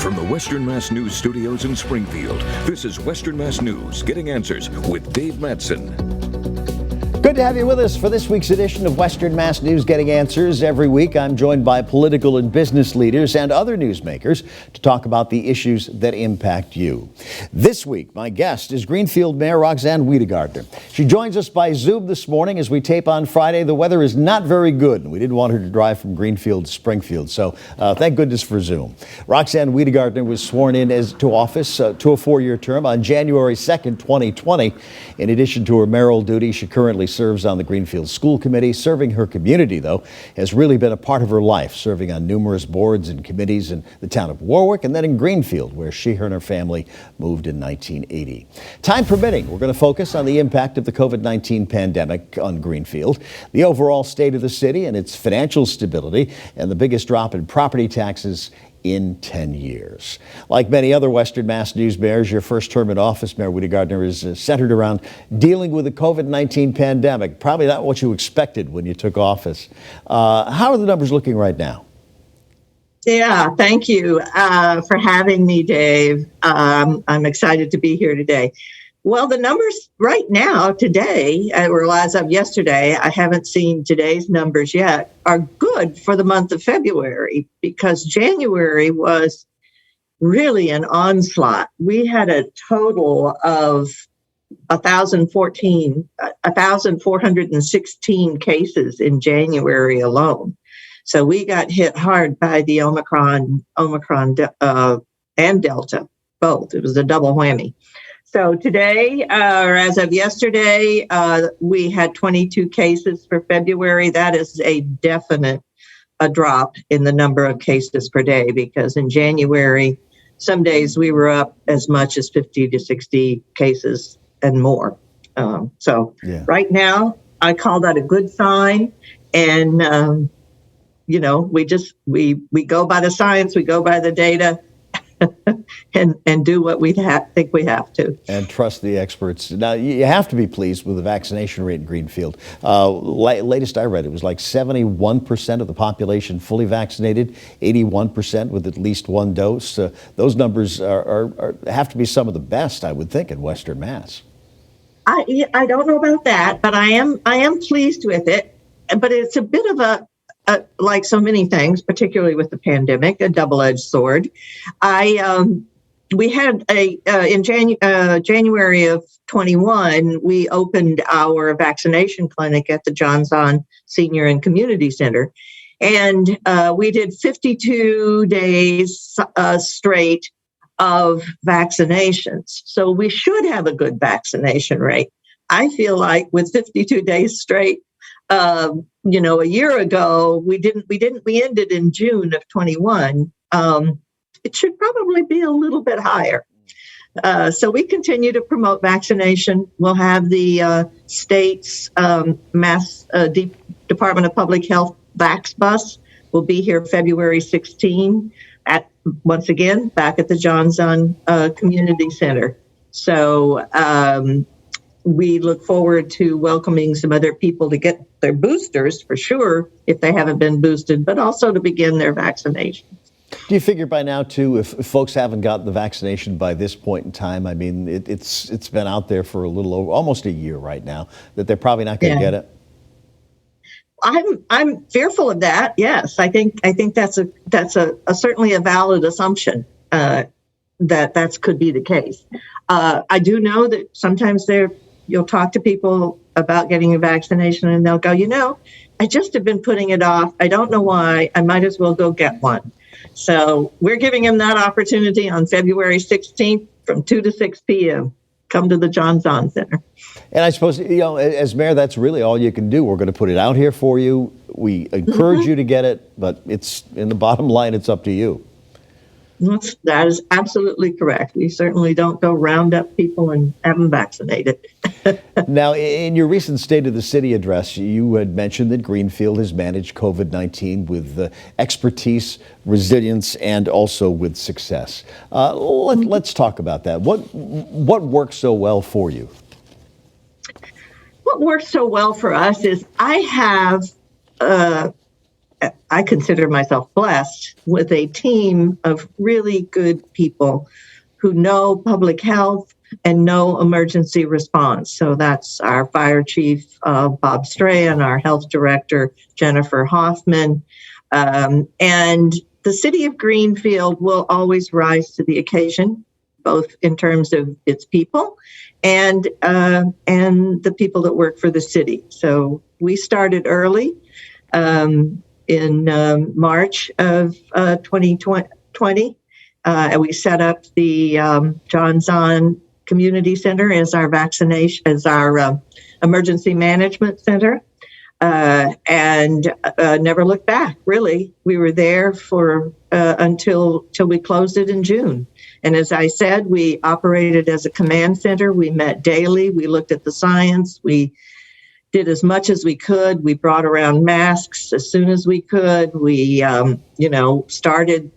From the Western Mass News studios in Springfield, this is Western Mass News Getting Answers with Dave Mattson. Good to have you with us for this week's edition of Western Mass News Getting Answers. Every week I'm joined by political and business leaders and other newsmakers to talk about the issues that impact you. This week, my guest is Greenfield Mayor Roxann Wedegartner. She joins us by Zoom this morning as we tape on Friday. The weather is not very good, and we didn't want her to drive from Greenfield to Springfield, so thank goodness for Zoom. Roxann Wedegartner was sworn in to office to a 4-year term on January 2nd, 2020. In addition to her mayoral duties, she currently serves on the Greenfield School Committee. Serving her community, though, has really been a part of her life, serving on numerous boards and committees in the town of Warwick and then in Greenfield, where her and her family moved in 1980. Time permitting, we're going to focus on the impact of the COVID-19 pandemic on Greenfield, the overall state of the city and its financial stability, and the biggest drop in property taxes in 10 years. Like many other Western Mass News mayors, your first term in office, Mayor Wedegartner, is centered around dealing with the COVID-19 pandemic. Probably not what you expected when you took office. How are the numbers looking right now? Yeah, thank you for having me, Dave. I'm excited to be here today. Well, the numbers right now, today, or as of yesterday, I haven't seen today's numbers yet, are good for the month of February, because January was really an onslaught. We had a total of 1,416 cases in January alone. So we got hit hard by the Omicron and Delta, both. It was a double whammy. So today, or as of yesterday, we had 22 cases for February. That is a definite drop in the number of cases per day, because in January, some days we were up as much as 50 to 60 cases and more. Right now, I call that a good sign. And, we go by the science, we go by the data. and do what we think we have to. And trust the experts. Now, you have to be pleased with the vaccination rate in Greenfield. Latest I read, it was like 71% of the population fully vaccinated, 81% with at least one dose. Those numbers have to be some of the best, I would think, in Western Mass. I don't know about that, but I am pleased with it. But it's a bit of like so many things, particularly with the pandemic, a double-edged sword. We had in January of 21, we opened our vaccination clinic at the Johnson Senior and Community Center, and we did 52 days straight of vaccinations. So we should have a good vaccination rate. I feel like with 52 days straight, a year ago, we ended in June of 21. It should probably be a little bit higher. So we continue to promote vaccination. We'll have the state's Department of Public Health Vax Bus will be here February 16 once again, back at the Johnson Community Center. So we look forward to welcoming some other people to get their boosters, for sure, if they haven't been boosted, but also to begin their vaccination. Do you figure by now, too, if folks haven't gotten the vaccination by this point in time, I mean, it's been out there for a little over, almost a year right now, that they're probably not going to get it? I'm fearful of that. Yes, I think that's certainly a valid assumption that could be the case. I do know that sometimes you'll talk to people about getting a vaccination and they'll go, I just have been putting it off. I don't know why. I might as well go get one. So we're giving them that opportunity on February 16th from 2 to 6 p.m. Come to the Johnson Center. And I suppose, as mayor, that's really all you can do. We're going to put it out here for you. We encourage you to get it, but it's in the bottom line, it's up to you. That is absolutely correct. We certainly don't go round up people and have them vaccinated. Now, in your recent State of the City address, you had mentioned that Greenfield has managed COVID-19 with expertise, resilience, and also with success. Let's talk about that. What works so well for you? What works so well for us is I have I consider myself blessed with a team of really good people who know public health and know emergency response. So that's our fire chief, Bob Strahan, our health director, Jennifer Hoffman. And the city of Greenfield will always rise to the occasion, both in terms of its people and the people that work for the city. So we started early in March of 2020. And we set up the John Zahn Community Center as our emergency management center, and never looked back. Really, we were there for until we closed it in June. And as I said, we operated as a command center. We met daily. We looked at the science. We did as much as we could. We brought around masks as soon as we could. We, started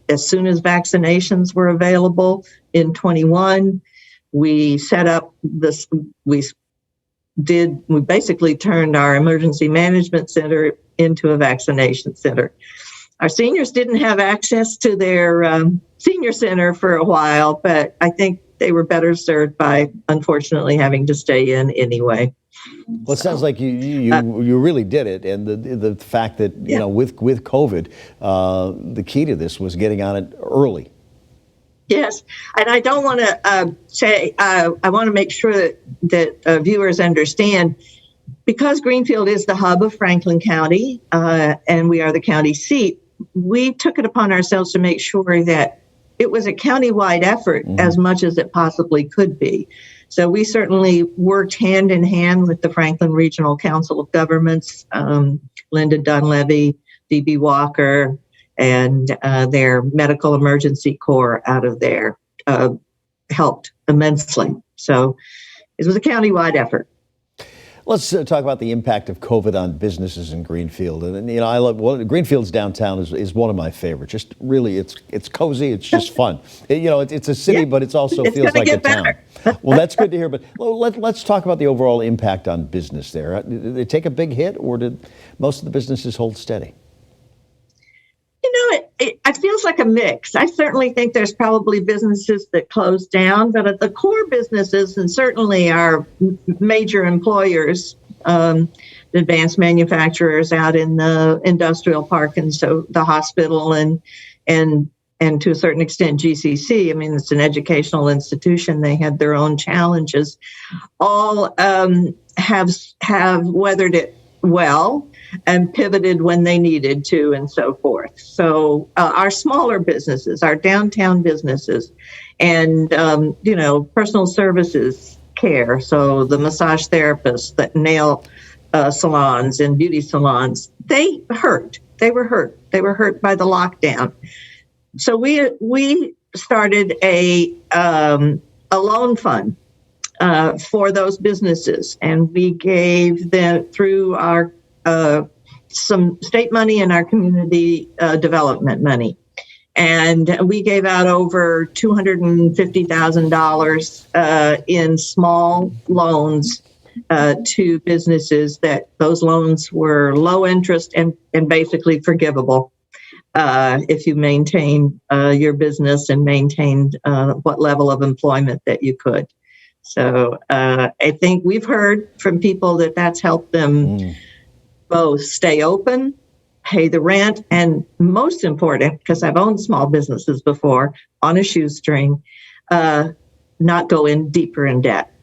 as soon as vaccinations were available in 21. We set up this, we basically turned our emergency management center into a vaccination center. Our seniors didn't have access to their senior center for a while, but I think they were better served by, unfortunately, having to stay in anyway. Well, it sounds like you really did it, and the fact that with COVID, the key to this was getting on it early. Yes, and I don't want to say I want to make sure that viewers understand, because Greenfield is the hub of Franklin County, and we are the county seat. We took it upon ourselves to make sure that it was a countywide effort as much as it possibly could be. So we certainly worked hand in hand with the Franklin Regional Council of Governments, Linda Dunleavy, D.B. Walker, and their medical emergency corps out of there helped immensely. So it was a countywide effort. Let's talk about the impact of COVID on businesses in Greenfield. And I love Greenfield's downtown is one of my favorites. Just really, it's cozy. It's just fun. It's a city, but it also feels like a town. Well, that's good to hear. But let's talk about the overall impact on business there. Did they take a big hit, or did most of the businesses hold steady? It feels like a mix. I certainly think there's probably businesses that closed down, but at the core businesses, and certainly our major employers, advanced manufacturers out in the industrial park, and so the hospital and to a certain extent GCC. I mean, it's an educational institution. They had their own challenges. All have weathered it well and pivoted when they needed to, and so forth. So our smaller businesses, our downtown businesses, and personal services care. So the massage therapists, the nail salons and beauty salons, they hurt. They were hurt. They were hurt by the lockdown. So we started a loan fund for those businesses, and we gave them through our some state money and our community development money. And we gave out over $250,000 in small loans to businesses. That those loans were low interest and basically forgivable if you maintained your business and maintained what level of employment that you could. So I think we've heard from people that that's helped them both stay open, pay the rent, and most important, because I've owned small businesses before on a shoestring, not go in deeper in debt.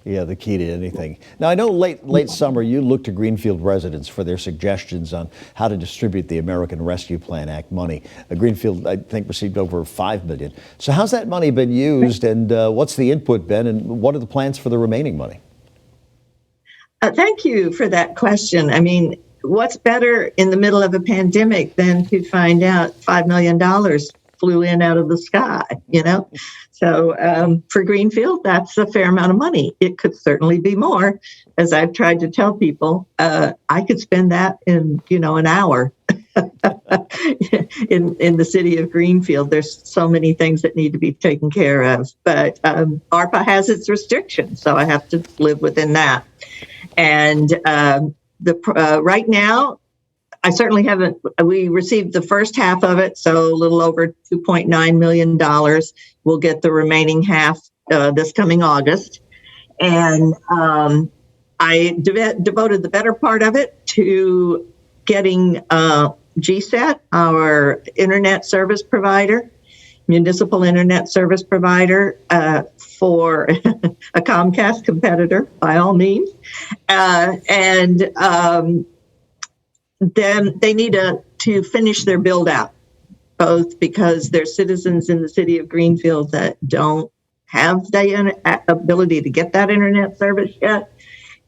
Yeah, the key to anything. Now, I know late summer you looked to Greenfield residents for their suggestions on how to distribute the American Rescue Plan Act money. Greenfield, I think, received over $5 million. So how's that money been used, and what's the input been, and what are the plans for the remaining money? Thank you for that question. I mean, what's better in the middle of a pandemic than to find out $5 million flew in out of the sky, So for Greenfield, that's a fair amount of money. It could certainly be more. As I've tried to tell people, I could spend that in, an hour in the city of Greenfield. There's so many things that need to be taken care of, but ARPA has its restrictions, so I have to live within that. And right now, I certainly haven't. We received the first half of it, so a little over $2.9 million. We'll get the remaining half this coming August. And I devoted the better part of it to getting GSAT, our internet service provider, municipal internet service provider, for a Comcast competitor, by all means. Then they need to finish their build out, both because there's citizens in the city of Greenfield that don't have the ability to get that internet service yet.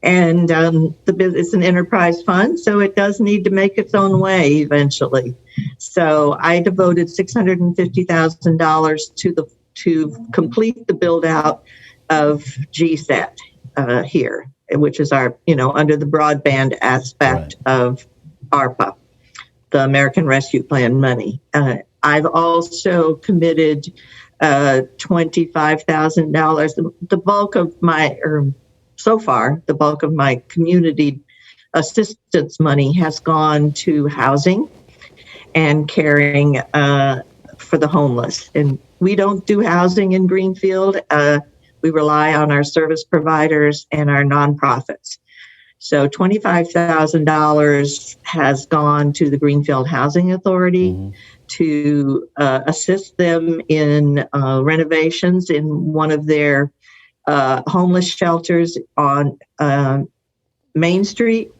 And it's an enterprise fund, so it does need to make its own way eventually. So I devoted $650,000 to complete the build out of GSAT here, which is our, under the broadband aspect of ARPA, the American Rescue Plan money. I've also committed $25,000. The bulk of the bulk of my community assistance money has gone to housing and caring for the homeless. And we don't do housing in Greenfield. We rely on our service providers and our nonprofits. So $25,000 has gone to the Greenfield Housing Authority to assist them in renovations in one of their homeless shelters on Main Street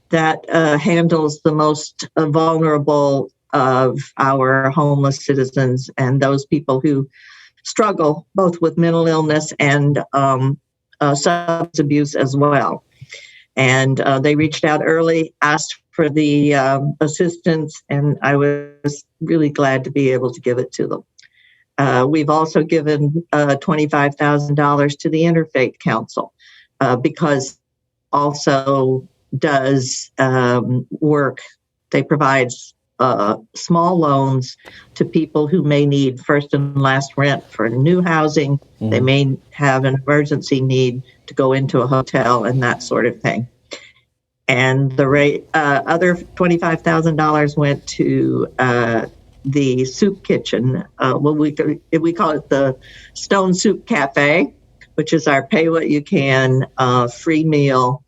that handles the most vulnerable of our homeless citizens and those people who struggle both with mental illness and substance abuse as well. And they reached out early, asked for the assistance, and I was really glad to be able to give it to them. We've also given $25,000 to the Interfaith Council because also does work. They provide small loans to people who may need first and last rent for new housing. They may have an emergency need to go into a hotel and that sort of thing. And the other $25,000 went to the soup kitchen. We call it the Stone Soup Cafe, which is our pay what you can free meal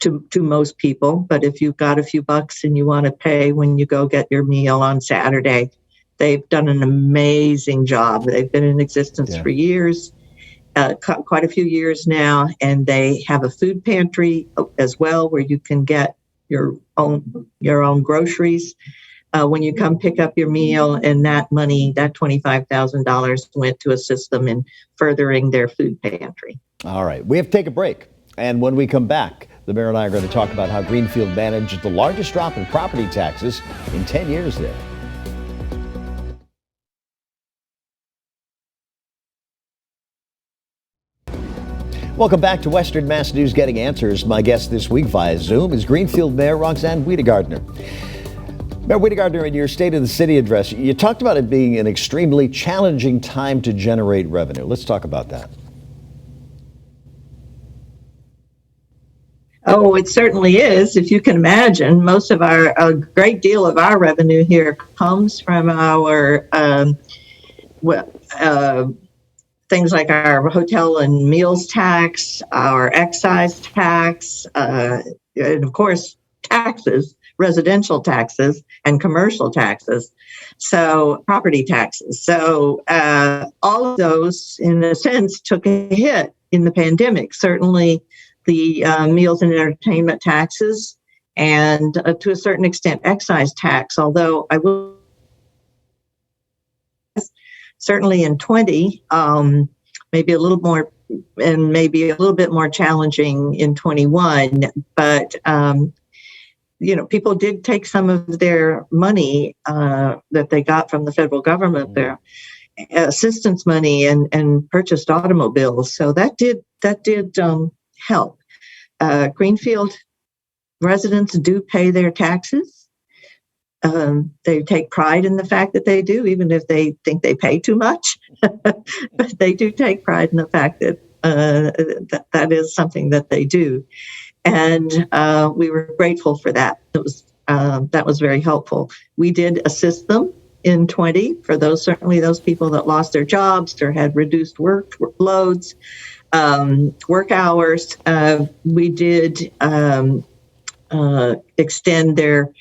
to most people. But if you've got a few bucks and you want to pay when you go get your meal on Saturday, they've done an amazing job. They've been in existence for years, quite a few years now, and they have a food pantry as well where you can get your own groceries when you come pick up your meal. And that money, that $25,000, went to assist them in furthering their food pantry. All right, we have to take a break. And when we come back, the mayor and I are going to talk about how Greenfield managed the largest drop in property taxes in 10 years there. Welcome back to Western Mass News Getting Answers. My guest this week via Zoom is Greenfield Mayor Roxann Wedegartner. Mayor Wedegartner, in your State of the City address, you talked about it being an extremely challenging time to generate revenue. Let's talk about that. Oh, it certainly is. If you can imagine, a great deal of our revenue here comes from our things like our hotel and meals tax, our excise tax, and of course, taxes, residential taxes and commercial taxes. So property taxes. So all of those, in a sense, took a hit in the pandemic. Certainly the meals and entertainment taxes, and to a certain extent, excise tax. Although I will certainly in 20, maybe a little more, and maybe a little bit more challenging in 21. But people did take some of their money that they got from the federal government, their assistance money, and purchased automobiles. So that did help. Greenfield residents do pay their taxes. They take pride in the fact that they do, even if they think they pay too much. But they do take pride in the fact that that is something that they do. And we were grateful for that. It was That was very helpful. We did assist them in 20 for those people that lost their jobs or had reduced workloads, work hours. We did extend their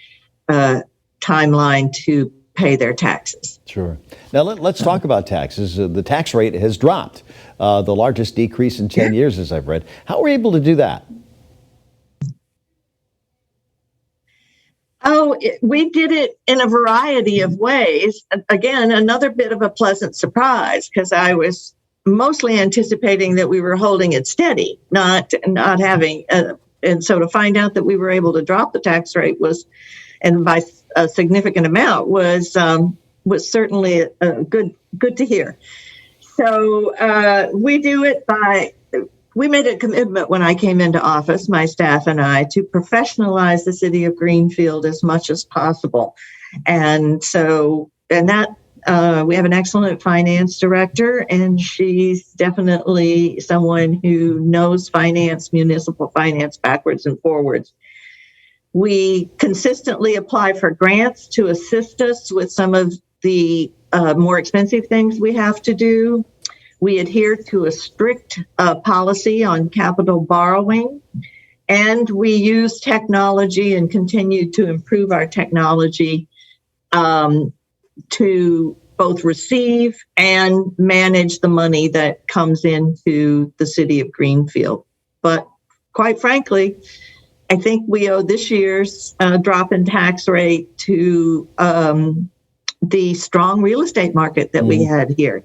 timeline to pay their taxes. Sure. Now let's talk about taxes. The tax rate has dropped, the largest decrease in 10 years, as I've read. How were we able to do that? We did it in a variety of ways. Again, another bit of a pleasant surprise, because I was mostly anticipating that we were holding it steady, not having. And so to find out that we were able to drop the tax rate and by a significant amount, was certainly good to hear. So we do it we made a commitment when I came into office, my staff and I, to professionalize the city of Greenfield as much as possible. And that we have an excellent finance director, and she's definitely someone who knows municipal finance, backwards and forwards. We consistently apply for grants to assist us with some of the more expensive things we have to do. We adhere to a strict policy on capital borrowing, and we use technology and continue to improve our technology to both receive and manage the money that comes into the city of Greenfield. But quite frankly, I think we owe this year's drop in tax rate to the strong real estate market that we had here.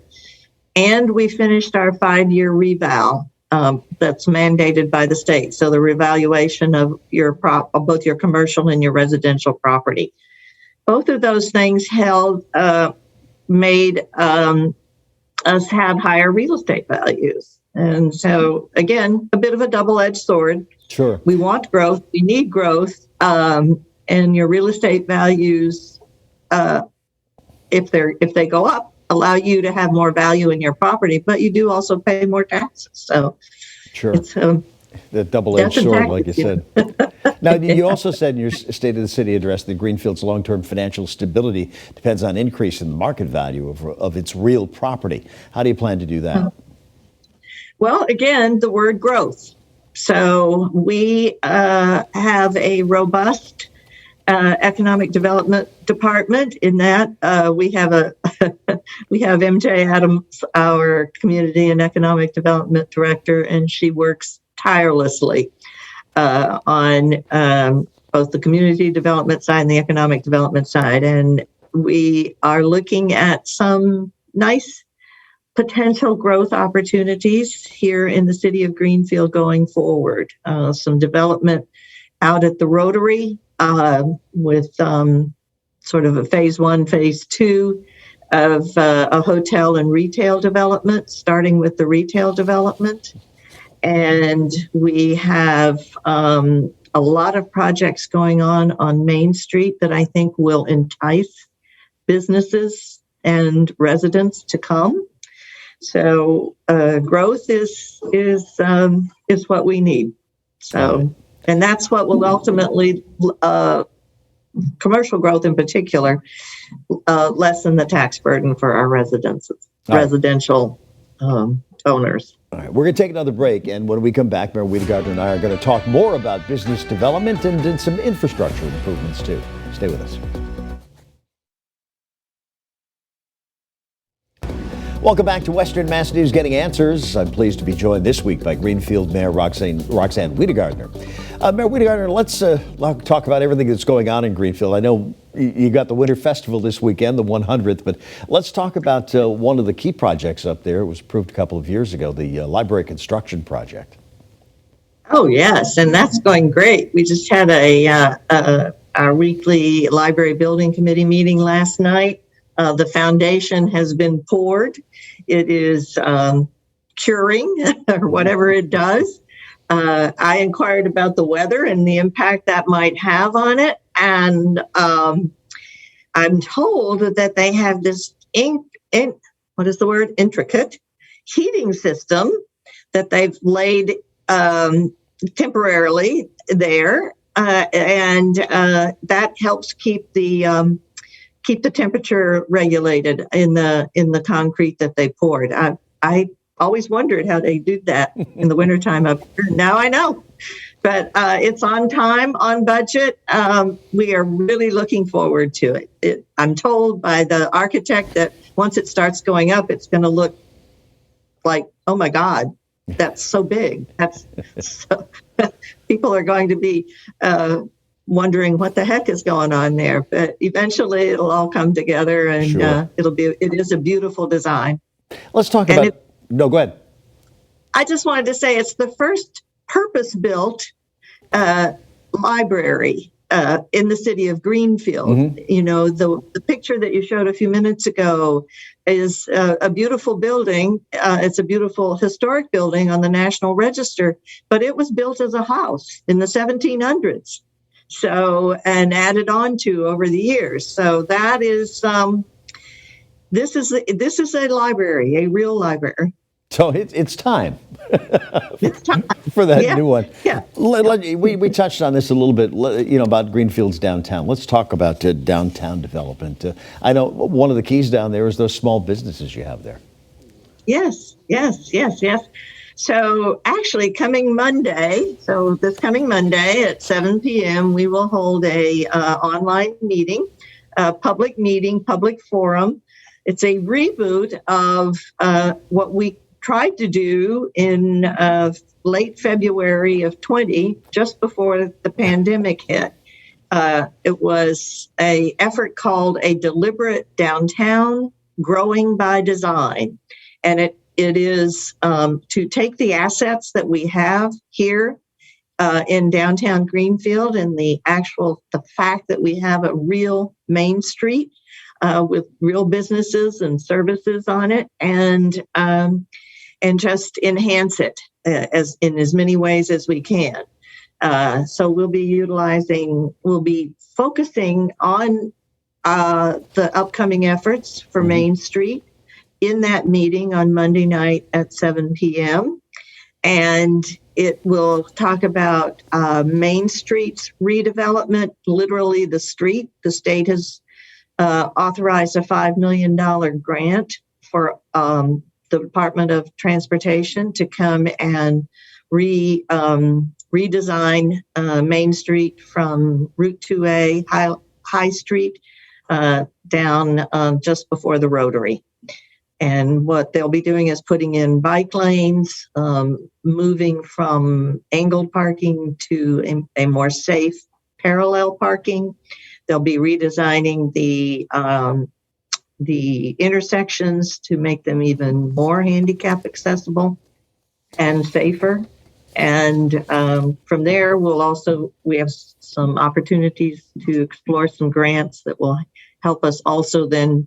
And we finished our 5-year reval that's mandated by the state. So the revaluation of both your commercial and your residential property. Both of those things made us have higher real estate values. And so, again, a bit of a double-edged sword. Sure. We want growth. We need growth. And your real estate values, if they go up, allow you to have more value in your property, but you do also pay more taxes. So sure. It's the double-edged sword, like you said. Now, you also said in your State of the City address that Greenfield's long-term financial stability depends on increase in the market value of its real property. How do you plan to do that? Well, again, the word growth. So we have a robust economic development department. In that, we have we have MJ Adams, our community and economic development director, and she works tirelessly on both the community development side and the economic development side. And we are looking at some nice potential growth opportunities here in the city of Greenfield going forward. Some development out at the Rotary with sort of a phase 1, phase 2 of a hotel and retail development, starting with the retail development. And we have a lot of projects going on Main Street that I think will entice businesses and residents to come. So growth is what we need. So, and that's what will ultimately, commercial growth in particular, lessen the tax burden for our residential owners. All right, we're going to take another break, and when we come back, Mayor Wedegartner and I are going to talk more about business development and some infrastructure improvements too. Stay with us. Welcome back to Western Mass News Getting Answers. I'm pleased to be joined this week by Greenfield Mayor Roxann Wedegartner. Mayor Wedegartner, let's talk about everything that's going on in Greenfield. I know you got the Winter Festival this weekend, the 100th, but let's talk about one of the key projects up there. It was approved a couple of years ago, the library construction project. Oh, yes, and that's going great. We just had our weekly library building committee meeting last night. The foundation has been poured. It is curing or whatever it does. I inquired about the weather and the impact that might have on it. And I'm told that they have this intricate heating system that they've laid temporarily there and that helps keep the temperature regulated in the concrete that they poured. I always wondered how they do that in the wintertime up here. Now I know. But it's on time, on budget. We are really looking forward to it. I'm told by the architect that once it starts going up, it's going to look like, oh my God, that's so big. People are going to be wondering what the heck is going on there. But eventually, it'll all come together, and Sure. it is a beautiful design. Let's talk about. No, go ahead. I just wanted to say it's the first purpose-built library in the city of Greenfield. Mm-hmm. You know, the picture that you showed a few minutes ago is a beautiful building. It's a beautiful historic building on the National Register, but it was built as a house in the 1700s. So, and added on to over the years. So that is, this is a library, a real library. So it's time. It's time For that new one. Yeah. We touched on this a little bit, about Greenfield's downtown. Let's talk about downtown development. I know one of the keys down there is those small businesses you have there. Yes. So actually this coming Monday at 7 p.m., we will hold a online meeting, public forum. It's a reboot of what we tried to do in late February of 20, just before the pandemic hit. It was an effort called A Deliberate Downtown Growing by Design. And it is to take the assets that we have here in downtown Greenfield and the fact that we have a real Main Street with real businesses and services on it, and just enhance it in as many ways as we can. So we'll be focusing on the upcoming efforts for Main Street in that meeting on Monday night at 7 p.m. And it will talk about Main Street's redevelopment, literally the street. The state has authorized a $5 million grant for the Department of Transportation to come and redesign Main Street from Route 2A, High Street, down just before the Rotary. And what they'll be doing is putting in bike lanes, moving from angled parking to a more safe parallel parking. They'll be redesigning the intersections to make them even more handicap accessible and safer. And from there, we have some opportunities to explore some grants that will help us also then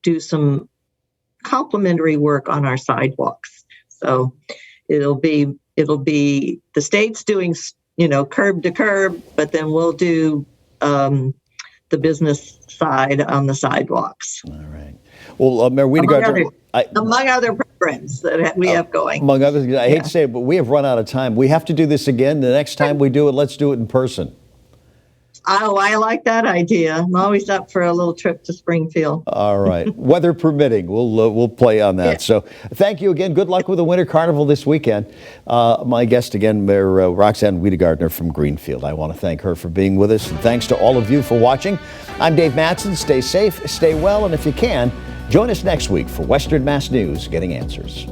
do some complementary work on our sidewalks. So it'll be the state's doing, curb to curb, but then we'll do the business side on the sidewalks. All right. Well, Mayor Wedegartner, among other programs that we have going. Among others, I hate to say it, but we have run out of time. We have to do this again. The next time we do it, let's do it in person. Oh, I like that idea. I'm always up for a little trip to Springfield. All right. Weather permitting, we'll play on that. Yeah. So thank you again. Good luck with the Winter Carnival this weekend. My guest again, Mayor Roxann Wedegartner from Greenfield. I want to thank her for being with us. And thanks to all of you for watching. I'm Dave Mattson. Stay safe, stay well, and if you can, join us next week for Western Mass News Getting Answers.